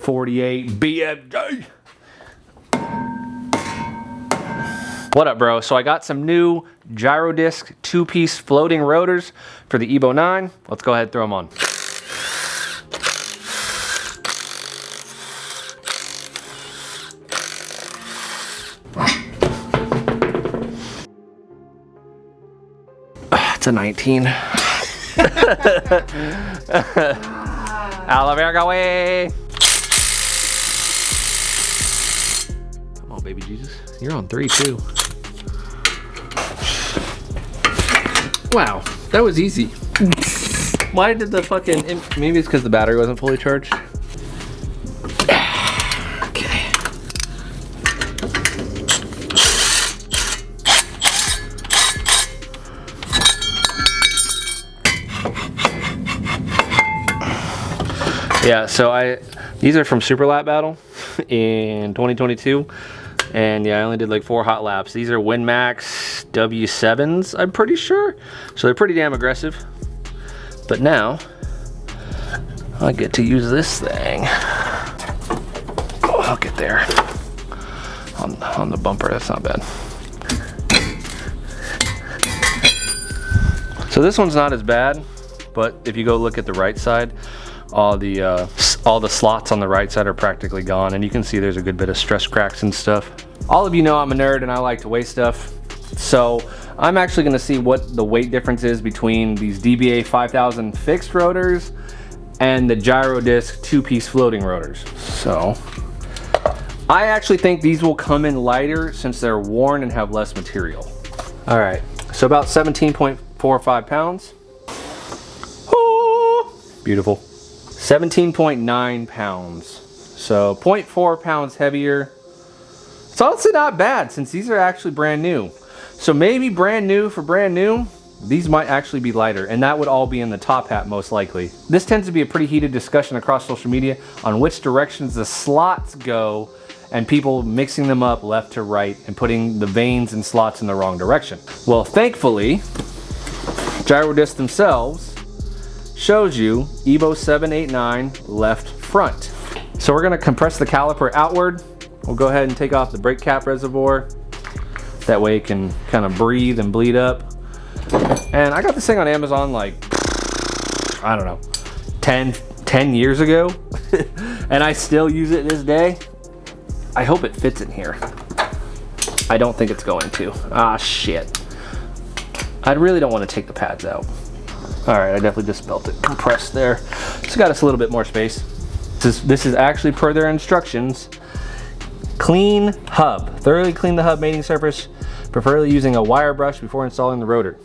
48 BFJ. What up, bro? So I got some new gyro disc 2-piece floating rotors for the Evo 9. Let's go ahead and throw them on. It's a 19. Alaverga way. Come on, baby Jesus. You're on 3 too. Wow, that was easy. Why did the fucking... Maybe it's because the battery wasn't fully charged. Okay. Yeah, so these are from Super Lap Battle in 2022. And yeah, I only did like 4 hot laps. These are WinMax W7s, I'm pretty sure. So they're pretty damn aggressive. But now, I get to use this thing. Oh, I'll get there. On the bumper, that's not bad. So this one's not as bad, but if you go look at the right side, all the slots on the right side are practically gone, and you can see there's a good bit of stress cracks and stuff. All of you know I'm a nerd and I like to weigh stuff, so I'm actually going to see what the weight difference is between these DBA 5000 fixed rotors and the gyro disc 2-piece floating rotors. So I actually think these will come in lighter since they're worn and have less material. All right, so about 17.45 pounds. Oh, beautiful. 17.9 pounds, so 0.4 pounds heavier. It's honestly not bad since these are actually brand new. So maybe brand new for brand new, these might actually be lighter, and that would all be in the top hat most likely. This tends to be a pretty heated discussion across social media on which directions the slots go and people mixing them up left to right and putting the vanes and slots in the wrong direction. Well, thankfully, gyro discs themselves shows you Evo 789 left front. So we're gonna compress the caliper outward. We'll go ahead and take off the brake cap reservoir. That way it can kind of breathe and bleed up. And I got this thing on Amazon like, I don't know, 10 years ago. And I still use it this day. I hope it fits in here. I don't think it's going to. Ah, shit. I really don't want to take the pads out. All right, I definitely just felt it compressed there. It's got us a little bit more space. This is actually per their instructions. Clean hub. Thoroughly clean the hub mating surface, preferably using a wire brush before installing the rotor.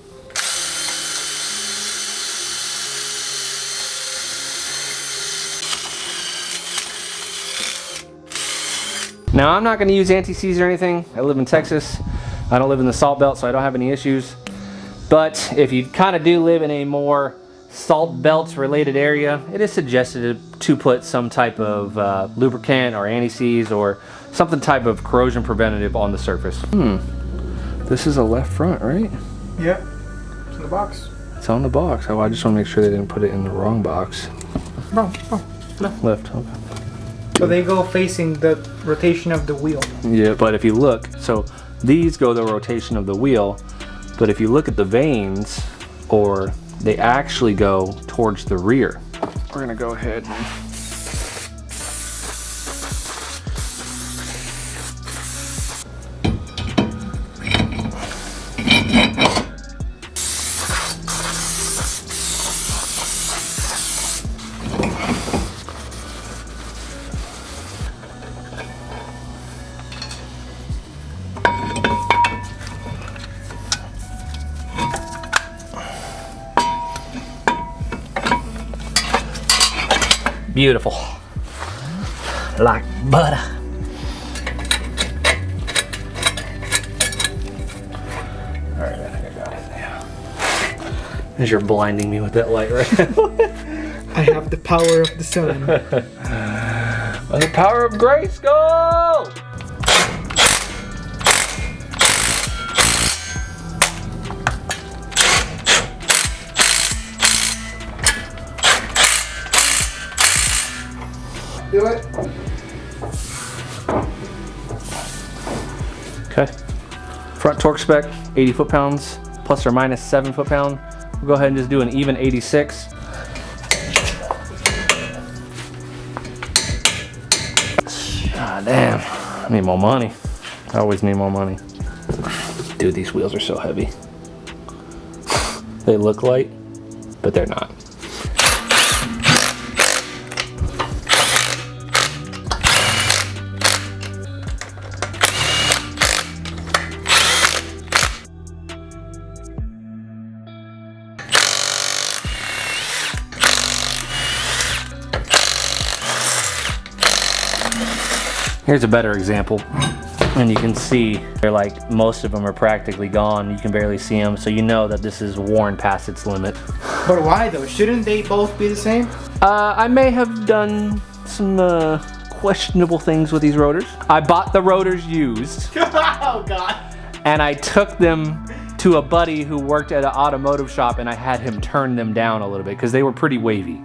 Now, I'm not going to use anti-seize or anything. I live in Texas. I don't live in the salt belt, so I don't have any issues. But if you kind of do live in a more salt belts related area, it is suggested to put some type of lubricant or anti-seize or something type of corrosion preventative on the surface. This is a left front, right? Yeah, it's in the box. It's on the box. Oh, I just want to make sure they didn't put it in the wrong box. Wrong. Left, okay. So they go facing the rotation of the wheel. Yeah, but if you look, so these go the rotation of the wheel, but if you look at the vanes, or they actually go towards the rear. We're gonna go ahead and beautiful. Like butter. Alright, I think I got it now. As you're blinding me with that light right now. I have the power of the sun. The power of Grayskull! Do it. Okay. Front torque spec, 80 foot-pounds, plus or minus 7 foot-pound. We'll go ahead and just do an even 86. Ah, damn. I need more money. I always need more money. Dude, these wheels are so heavy. They look light, but they're not. Here's a better example. And you can see they're like, most of them are practically gone. You can barely see them, so you know that this is worn past its limit. But why though? Shouldn't they both be the same? I may have done some questionable things with these rotors. I bought the rotors used. Oh God. And I took them to a buddy who worked at an automotive shop, and I had him turn them down a little bit because they were pretty wavy.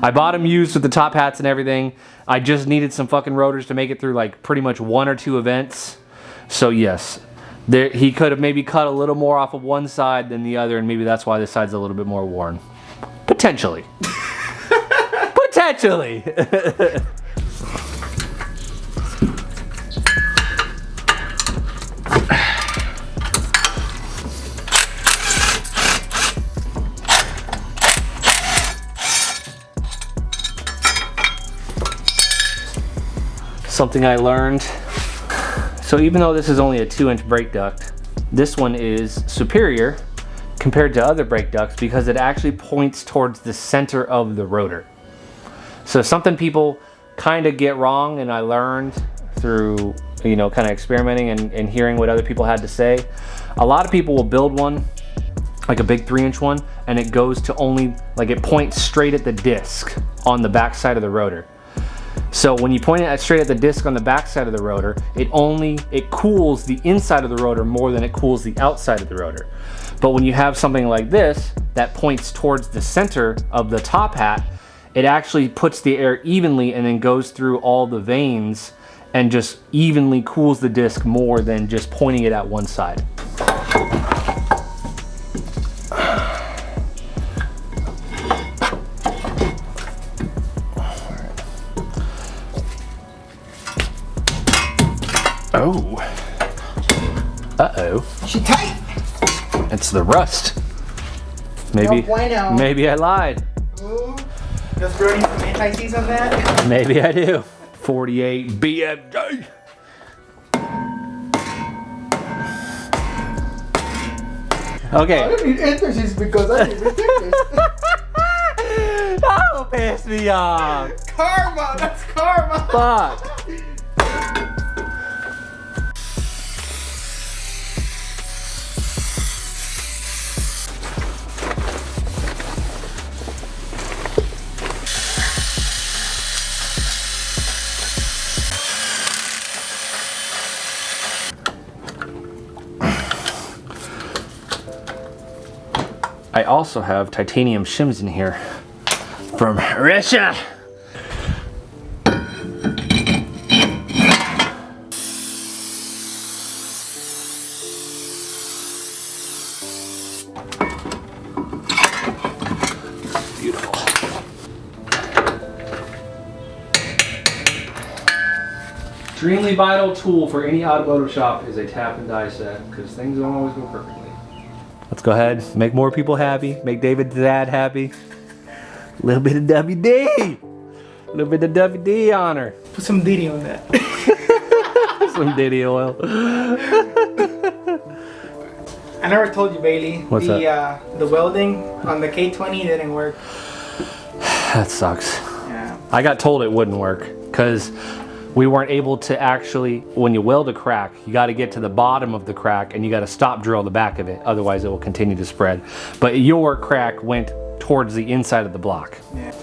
I bought them used with the top hats and everything. I just needed some fucking rotors to make it through like pretty much 1 or 2 events. So yes, he could have maybe cut a little more off of one side than the other, and maybe that's why this side's a little bit more worn. Potentially. Potentially. Something I learned. So even though this is only a 2-inch brake duct, this one is superior compared to other brake ducts because it actually points towards the center of the rotor. So something people kind of get wrong, and I learned through, you know, kind of experimenting and hearing what other people had to say. A lot of people will build one, like a big 3-inch one, and it goes to only, like it points straight at the disc on the back side of the rotor. So when you point it straight at the disc on the back side of the rotor, it cools the inside of the rotor more than it cools the outside of the rotor. But when you have something like this that points towards the center of the top hat, it actually puts the air evenly and then goes through all the vanes and just evenly cools the disc more than just pointing it at one side. Oh. Uh-oh. She tight. It's the rust. Maybe, No bueno. maybe I lied. Ooh. Just burning some anti-seize on that. Maybe I do. 48 BMJ. Okay. I don't need anti-seize because I need ridiculous. That'll piss me off. Karma. That's karma. Fuck. I also have titanium shims in here from Russia. Beautiful. Extremely vital tool for any automotive shop is a tap and die set, because things don't always go perfectly. Let's go ahead, make more people happy, make David's dad happy. A little bit of WD. A little bit of WD on her. Put some Diddy on that. Some Diddy oil. I never told you, Bailey. What's that? The welding on the K20 didn't work. That sucks. Yeah. I got told it wouldn't work because we weren't able to actually, when you weld a crack, you got to get to the bottom of the crack and you got to stop drill the back of it. Otherwise it will continue to spread. But your crack went towards the inside of the block. Yeah.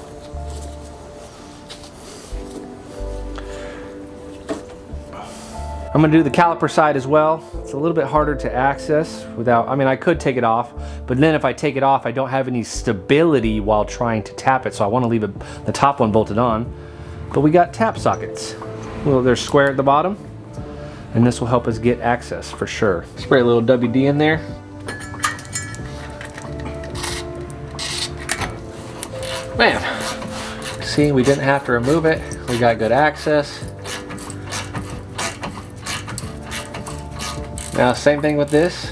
I'm gonna do the caliper side as well. It's a little bit harder to access without, I mean, I could take it off, but then if I take it off, I don't have any stability while trying to tap it. So I wanna leave it, the top one bolted on. But we got tap sockets. Well, they're square at the bottom, and this will help us get access for sure. Spray a little WD in there. Man, see, we didn't have to remove it. We got good access. Now, same thing with this.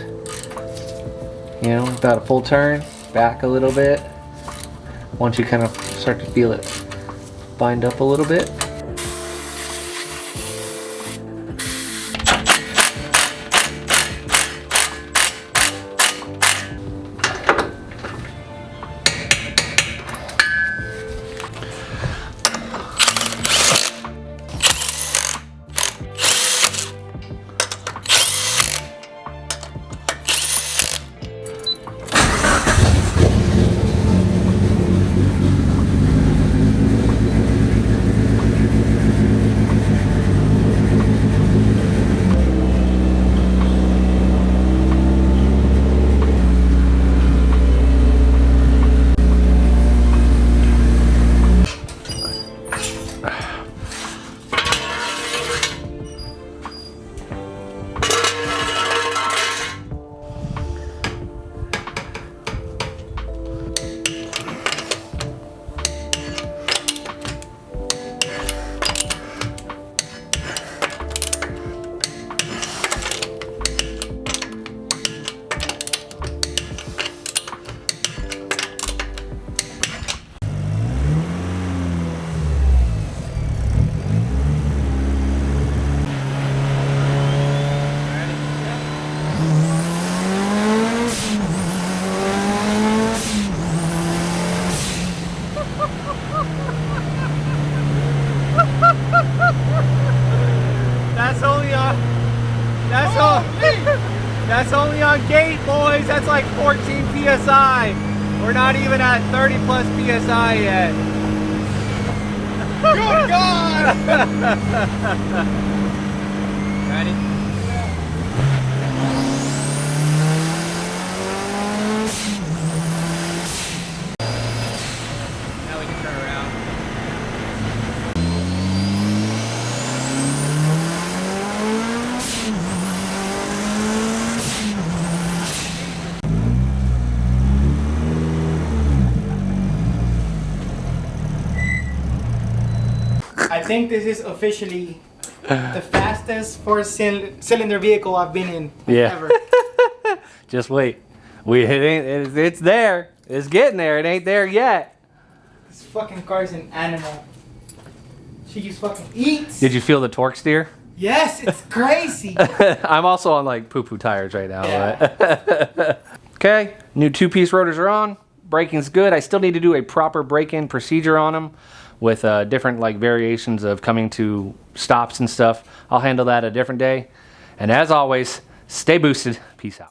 You know, about a full turn, back a little bit. Once you kind of start to feel it bind up a little bit. That's only on gate, boys. That's like 14 psi. We're not even at 30 plus psi yet. Good God! Ready? Now we can turn around. I think this is officially the fastest four-cylinder vehicle I've been in ever. Just wait. It's there. It's getting there. It ain't there yet. This fucking car's an animal. She just fucking eats. Did you feel the torque steer? Yes, it's crazy. I'm also on like poo-poo tires right now. Yeah. Okay, new two-piece rotors are on. Braking's good. I still need to do a proper break-in procedure on them with different like variations of coming to stops and stuff. I'll handle that a different day. And as always, stay boosted. Peace out.